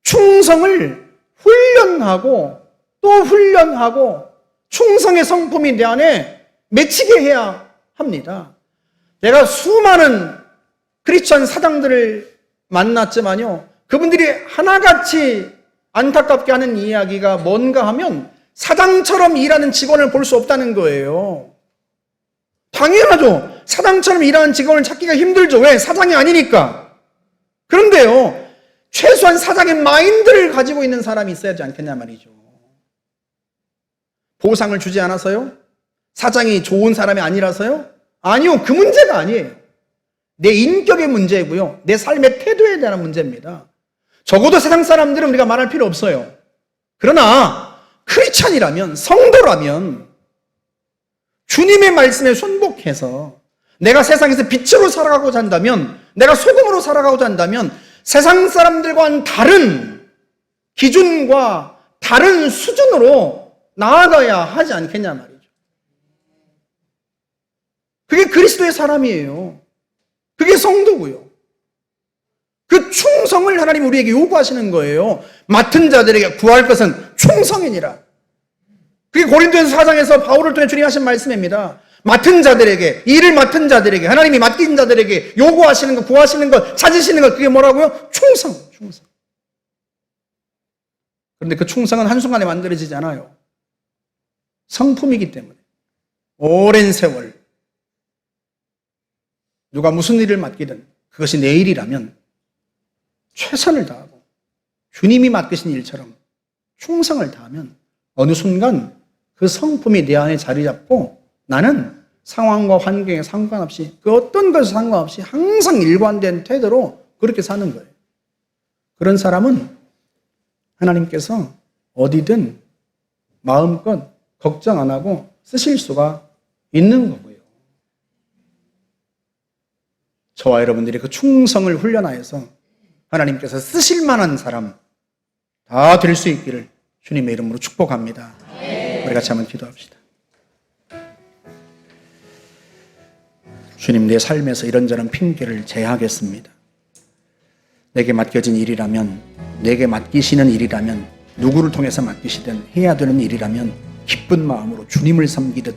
충성을 훈련하고 또 훈련하고 충성의 성품이 내 안에 맺히게 해야 합니다. 내가 수많은 크리스천 사장들을 만났지만요, 그분들이 하나같이 안타깝게 하는 이야기가 뭔가 하면 사장처럼 일하는 직원을 볼 수 없다는 거예요. 당연하죠. 사장처럼 일하는 직원을 찾기가 힘들죠. 왜? 사장이 아니니까. 그런데요, 최소한 사장의 마인드를 가지고 있는 사람이 있어야지 않겠냐 말이죠. 보상을 주지 않아서요? 사장이 좋은 사람이 아니라서요? 아니요, 그 문제가 아니에요. 내 인격의 문제고요, 내 삶의 태도에 대한 문제입니다. 적어도 세상 사람들은 우리가 말할 필요 없어요. 그러나 크리스찬이라면, 성도라면 주님의 말씀에 순복해서 내가 세상에서 빛으로 살아가고자 한다면, 내가 소금으로 살아가고자 한다면 세상 사람들과는 다른 기준과 다른 수준으로 나아가야 하지 않겠냐 말이죠. 그게 그리스도의 사람이에요. 그게 성도고요. 그 충성을 하나님이 우리에게 요구하시는 거예요. 맡은 자들에게 구할 것은 충성이니라. 그게 고린도전서 4장에서 바울을 통해 주님이 하신 말씀입니다. 맡은 자들에게, 일을 맡은 자들에게, 하나님이 맡긴 자들에게 요구하시는 것, 구하시는 것, 찾으시는 것, 그게 뭐라고요? 충성. 그런데 그 충성은 한순간에 만들어지지 않아요. 성품이기 때문에 오랜 세월 누가 무슨 일을 맡기든 그것이 내 일이라면 최선을 다하고 주님이 맡기신 일처럼 충성을 다하면 어느 순간 그 성품이 내 안에 자리 잡고 나는 상황과 환경에 상관없이, 그 어떤 것에 상관없이 항상 일관된 태도로 그렇게 사는 거예요. 그런 사람은 하나님께서 어디든 마음껏 걱정 안 하고 쓰실 수가 있는 거고요. 저와 여러분들이 그 충성을 훈련하여서 하나님께서 쓰실 만한 사람 다 될 수 있기를 주님의 이름으로 축복합니다. 우리 같이 한번 기도합시다. 주님, 내 삶에서 이런저런 핑계를 제하겠습니다. 내게 맡겨진 일이라면, 내게 맡기시는 일이라면, 누구를 통해서 맡기시든 해야 되는 일이라면 기쁜 마음으로 주님을 섬기듯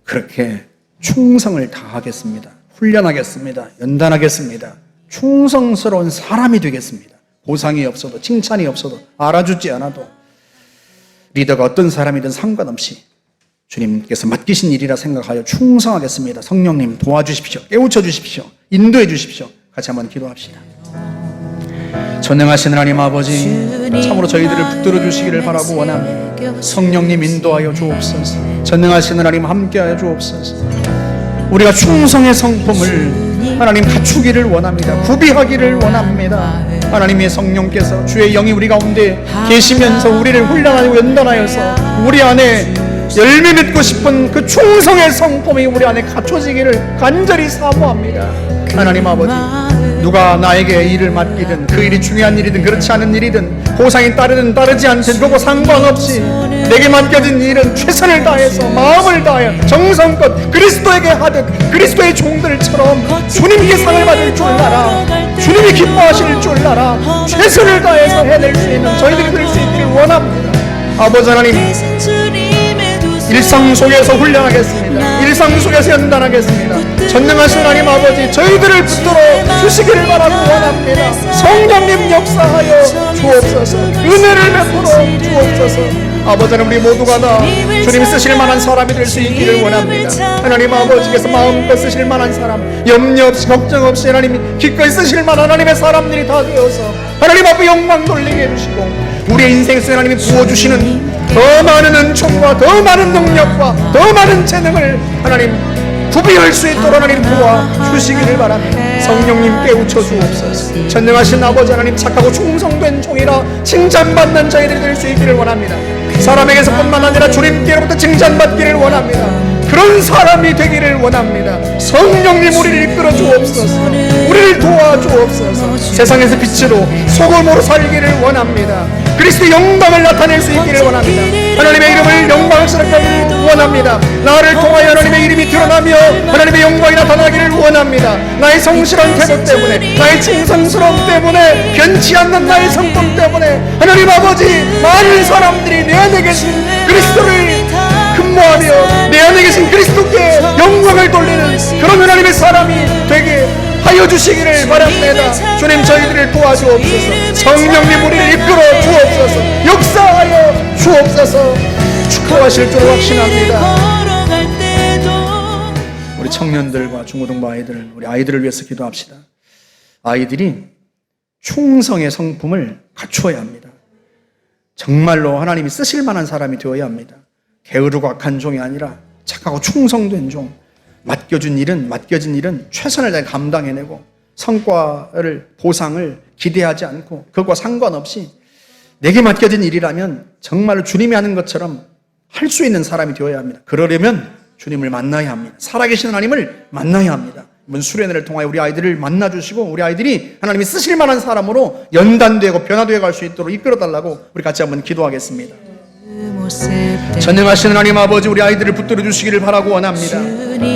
그렇게 충성을 다하겠습니다. 훈련하겠습니다. 연단하겠습니다. 충성스러운 사람이 되겠습니다. 보상이 없어도, 칭찬이 없어도, 알아주지 않아도 리더가 어떤 사람이든 상관없이 주님께서 맡기신 일이라 생각하여 충성하겠습니다. 성령님 도와주십시오. 깨우쳐 주십시오. 인도해 주십시오. 같이 한번 기도합시다. 전능하신 하나님 아버지, 참으로 저희들을 붙들어 주시기를 바라고 원합니다. 성령님 인도하여 주옵소서. 전능하신 하나님 함께하여 주옵소서. 우리가 충성의 성품을 하나님 갖추기를 원합니다. 구비하기를 원합니다. 하나님의 성령께서 주의 영이 우리 가운데 계시면서 우리를 훈련하고 연단하여서 우리 안에 열매 맺고 싶은 그 충성의 성품이 우리 안에 갖춰지기를 간절히 사모합니다. 하나님 아버지, 누가 나에게 일을 맡기든 그 일이 중요한 일이든 그렇지 않은 일이든 보상이 따르든 따르지 않든 그거 상관없이 내게 맡겨진 일은 최선을 다해서 마음을 다하여 정성껏 그리스도에게 하듯 그리스도의 종들처럼 주님께 상을 받을 줄 알아, 주님이 기뻐하실 줄 알아 최선을 다해서 해낼 수 있는 저희들이 될 수 있기를 원합니다. 아버지 하나님, 일상 속에서 훈련하겠습니다. 일상 속에서 연단하겠습니다. 전능하신 하나님 아버지, 저희들을 붙들어 주시기를 바라고 원합니다. 성령님 역사하여 주옵소서. 은혜를 베풀어 주옵소서. 아버지 하나님, 우리 모두가 다 주님 쓰실 만한 사람이 될 수 있기를 원합니다. 하나님 아버지께서 마음껏 쓰실 만한 사람, 염려 없이 걱정 없이 하나님이 기꺼이 쓰실 만한 하나님의 사람들이 다 되어서 하나님 앞에 영광 돌리게 해주시고 우리의 인생 속에 하나님이 부어주시는 더 많은 은총과 더 많은 능력과 더 많은 재능을 하나님 구비할 수 있도록 하나님 도와주시기를 바랍니다. 성령님 깨우쳐 주옵소서. 전능하신 아버지 하나님, 착하고 충성된 종이라 칭찬받는 저희들이 될 수 있기를 원합니다. 사람에게서뿐만 아니라 주님께로부터 칭찬받기를 원합니다. 그런 사람이 되기를 원합니다. 성령님 우리를 이끌어 주옵소서. 우리를 도와주옵소서. 세상에서 빛으로 소금으로 살기를 원합니다. 그리스도의 영광을 나타낼 수 있기를 원합니다. 하나님의 이름을 영광스럽게 원합니다. 나를 통하여 하나님의 이름이 드러나며 하나님의 영광이 나타나기를 원합니다. 나의 성실한 태도 때문에, 나의 충성스러움 때문에, 변치 않는 나의 성품 때문에 하나님 아버지, 많은 사람들이 내 안에 계신 그리스도를 근무하며 내 안에 계신 그리스도께 영광을 돌리는 그런 하나님의 사람이 되게 하여 주시기를 바랍니다. 주님, 저희들을 도와주옵소서. 성령님 우리를 이끌어 주옵소서. 역사하여 주옵소서. 축복하실 줄 확신합니다. 우리 청년들과 중고등부 아이들, 우리 아이들을 위해서 기도합시다. 아이들이 충성의 성품을 갖추어야 합니다. 정말로 하나님이 쓰실 만한 사람이 되어야 합니다. 게으르고 악한 종이 아니라 착하고 충성된 종, 맡겨진 일은 최선을 다해 감당해내고 성과를, 보상을 기대하지 않고 그것과 상관없이 내게 맡겨진 일이라면 정말로 주님이 하는 것처럼 할 수 있는 사람이 되어야 합니다. 그러려면 주님을 만나야 합니다. 살아계신 하나님을 만나야 합니다. 이번 수련회를 통하여 우리 아이들을 만나주시고 우리 아이들이 하나님이 쓰실 만한 사람으로 연단되고 변화되어 갈 수 있도록 이끌어달라고 우리 같이 한번 기도하겠습니다. 전능하신 하나님 아버지, 우리 아이들을 붙들어 주시기를 바라고 원합니다.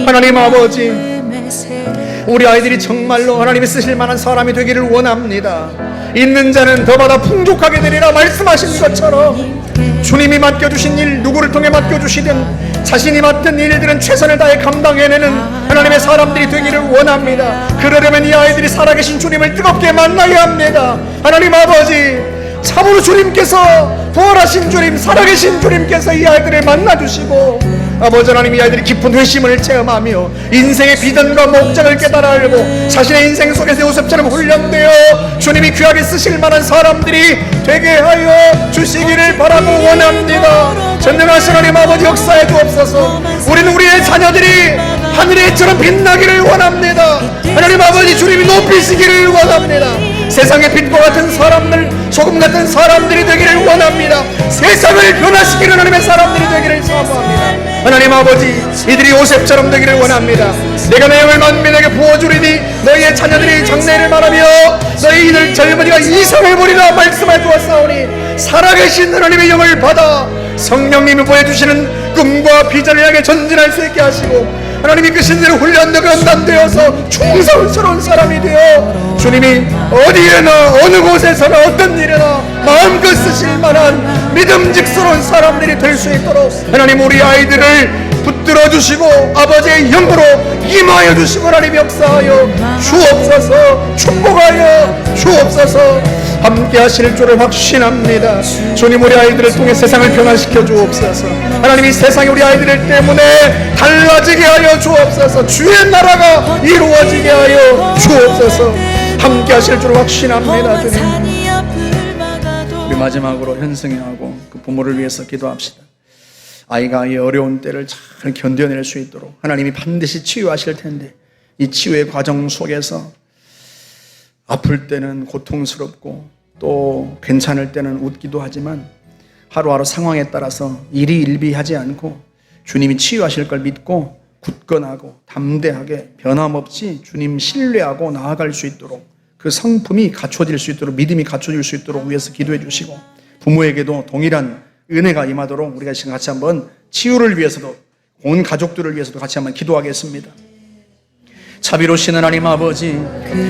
하나님 아버지, 우리 아이들이 정말로 하나님이 쓰실 만한 사람이 되기를 원합니다. 있는 자는 더 받아 풍족하게 되리라 말씀하신 것처럼 주님이 맡겨주신 일, 누구를 통해 맡겨주시든 자신이 맡은 일들은 최선을 다해 감당해내는 하나님의 사람들이 되기를 원합니다. 그러려면 이 아이들이 살아계신 주님을 뜨겁게 만나야 합니다. 하나님 아버지, 참으로 주님께서, 부활하신 주님, 살아계신 주님께서 이 아이들을 만나주시고 아버지 하나님, 이 아이들이 깊은 회심을 체험하며 인생의 비전과 목적을 깨달아 알고 자신의 인생 속에서 요셉처럼 훈련되어 주님이 귀하게 쓰실 만한 사람들이 되게 하여 주시기를 바라고 원합니다. 전능하신 하나님 아버지, 역사해 주옵소서. 우리는 우리의 자녀들이 하늘의 해처럼 빛나기를 원합니다. 하나님 아버지, 주님이 높이시기를 원합니다. 세상의 빛과 같은 사람들, 소금 같은 사람들이 되기를 원합니다. 세상을 변화시키는 하나님의 사람들이 되기를 사모합니다. 하나님 아버지, 이들이 요셉처럼 되기를 원합니다. 내가 내 영을 만민에게 부어주리니 너희의 자녀들이 장래를 말하며 너희들 젊은이가 이상을 보리라 말씀해 주었사오니, 살아계신 하나님의 영을 받아 성령님이 보여주시는 꿈과 비전을 향해 전진할 수 있게 하시고, 하나님이 이끄신 대로 훈련되고 연단되어서 충성스러운 사람이 되어 주님이 어디에나 어느 곳에서나 어떤 일에나 마음껏 쓰실 만한 믿음직스러운 사람들이 될 수 있도록 하나님 우리 아이들을 붙들어 주시고 아버지의 영으로 임하여 주시고 하나님 역사하여 주옵소서. 축복하여 주옵소서. 함께 하실 줄을 확신합니다. 주님, 우리 아이들을 통해 세상을 변화시켜 주옵소서. 하나님, 이 세상이 우리 아이들 때문에 달라지게 하여 주옵소서. 주의 나라가 이루어지게 하여 주옵소서. 함께 하실 줄을 확신합니다. 주님, 우리 마지막으로 현승이하고 그 부모를 위해서 기도합시다. 아이가 이 어려운 때를 잘 견뎌낼 수 있도록 하나님이 반드시 치유하실 텐데, 이 치유의 과정 속에서 아플 때는 고통스럽고 또 괜찮을 때는 웃기도 하지만 하루하루 상황에 따라서 일희일비하지 않고 주님이 치유하실 걸 믿고 굳건하고 담대하게 변함없이 주님 신뢰하고 나아갈 수 있도록, 그 성품이 갖춰질 수 있도록, 믿음이 갖춰질 수 있도록 위해서 기도해 주시고, 부모에게도 동일한 은혜가 임하도록 우리가 지금 같이 한번 치유를 위해서도, 온 가족들을 위해서도 같이 한번 기도하겠습니다. 자비로우신 하나님 아버지,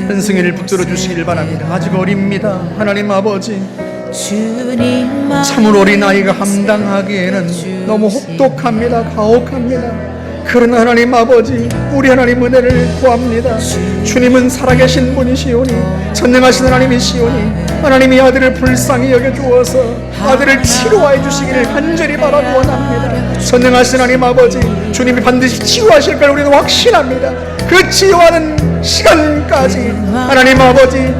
현승이를 붙들어 주시길 바랍니다. 아직 어립니다. 하나님 아버지, 참으로 어린 아이가 감당하기에는 너무 혹독합니다. 가혹합니다. 그러나 하나님 아버지, 우리 하나님 은혜를 구합니다. 주님은 살아계신 분이시오니, 전능하신 하나님이시오니, 하나님이 아들을 불쌍히 여겨주어서 아들을 치료해 주시기를 간절히 바라고 원합니다. 전능하신 하나님 아버지, 주님이 반드시 치유하실 걸 우리는 확신합니다. 그 치유하는 시간까지 하나님 아버지,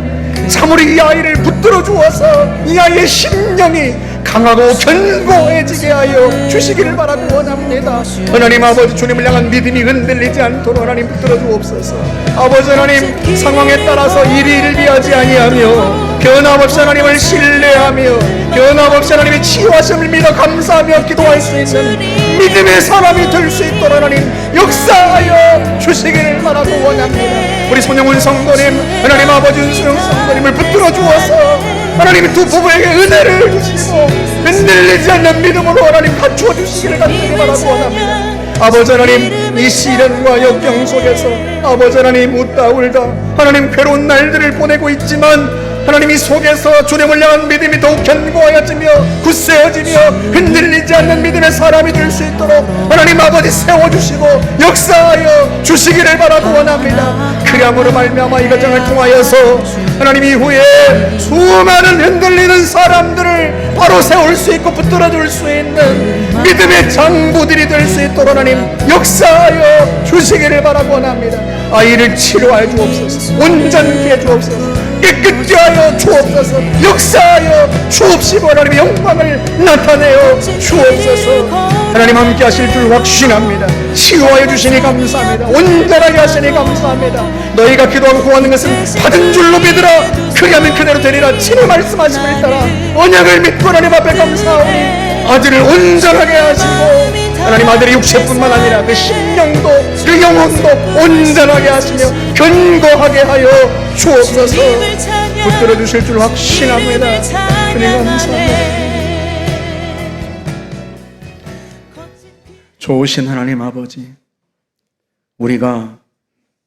참으로 이 아이를 붙들어 주어서 이 아이의 심령이 강하고 견고해지게 하여 주시기를 바라고 원합니다. 하나님 아버지, 주님을 향한 믿음이 흔들리지 않도록 하나님 붙들어 주옵소서. 아버지 하나님, 상황에 따라서 일희일비하지 아니하며 변함없이 하나님을 신뢰하며 변함없이 하나님의 치유하심을 믿어 감사하며 기도할 수 있는 믿음의 사람이 될 수 있도록 하나님 역사하여 주시기를 바라고 원합니다. 우리 손영훈 성도님, 하나님 아버지 윤수영 성도님을 붙들어 주어서 하나님이 두 부부에게 은혜를 주시고 흔들리지 않는 믿음으로 하나님 갖추어 주시기를 간절히 바라고 원합니다. 아버지 하나님, 이 시련과 역경 속에서 아버지 하나님 웃다 울다 하나님 괴로운 날들을 보내고 있지만, 하나님 이 속에서 주님을 향한 믿음이 더욱 견고하여지며 굳세어지며 흔들리지 않는 믿음의 사람이 될 수 있도록 하나님 아버지 세워주시고 역사하여 주시기를 바라고 원합니다. 그리함으로 말미암아 이 과정을 통하여서 하나님 이후에 수많은 흔들리는 사람들을 바로 세울 수 있고 붙들어줄 수 있는 믿음의 장부들이 될 수 있도록 하나님 역사하여 주시기를 바라고 원합니다. 아이를 치료하여 주옵소서. 온전케 해 주옵소서. 깨끗게 하여 주옵소서. 역사하여 주옵시고 하나님의 영광을 나타내어 주옵소서. 하나님 함께 하실 줄 확신합니다. 치유하여 주시니 감사합니다. 온전하게 하시니 감사합니다. 너희가 기도하고 구하는 것은 받은 줄로 믿으라. 그리하면 그대로 되리라. 친히 말씀하심을 따라 언약을 믿고 하나님 앞에 감사하오니, 아들을 온전하게 하시고 하나님 아들의 육체뿐만 아니라 그 심령도 그 영혼도 온전하게 하시며 견고하게 하여 주옵소서. 붙들어 주실 줄 확신합니다. 주님 감사합니다. 좋으신 하나님 아버지, 우리가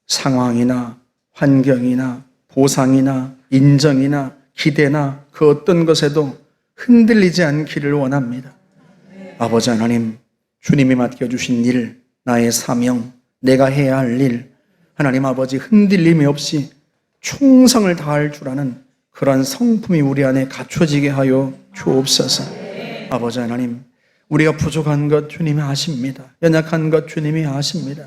상황이나 환경이나 보상이나 인정이나 기대나 그 어떤 것에도 흔들리지 않기를 원합니다. 아버지 하나님, 주님이 맡겨주신 일, 나의 사명, 내가 해야 할 일, 하나님 아버지 흔들림이 없이 충성을 다할 줄 아는 그러한 성품이 우리 안에 갖춰지게 하여 주옵소서. 아버지 하나님, 우리가 부족한 것 주님이 아십니다. 연약한 것 주님이 아십니다.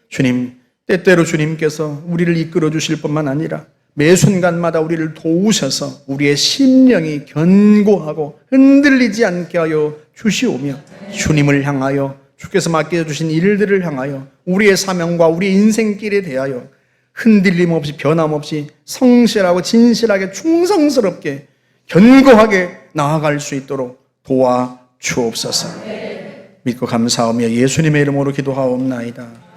주님, 때때로 주님께서 우리를 이끌어 주실 뿐만 아니라 매 순간마다 우리를 도우셔서 우리의 심령이 견고하고 흔들리지 않게 하여 주시오며, 주님을 향하여 주께서 맡겨주신 일들을 향하여 우리의 사명과 우리의 인생길에 대하여 흔들림 없이 변함없이 성실하고 진실하게 충성스럽게 견고하게 나아갈 수 있도록 도와주옵소서. 믿고 감사하며 예수님의 이름으로 기도하옵나이다.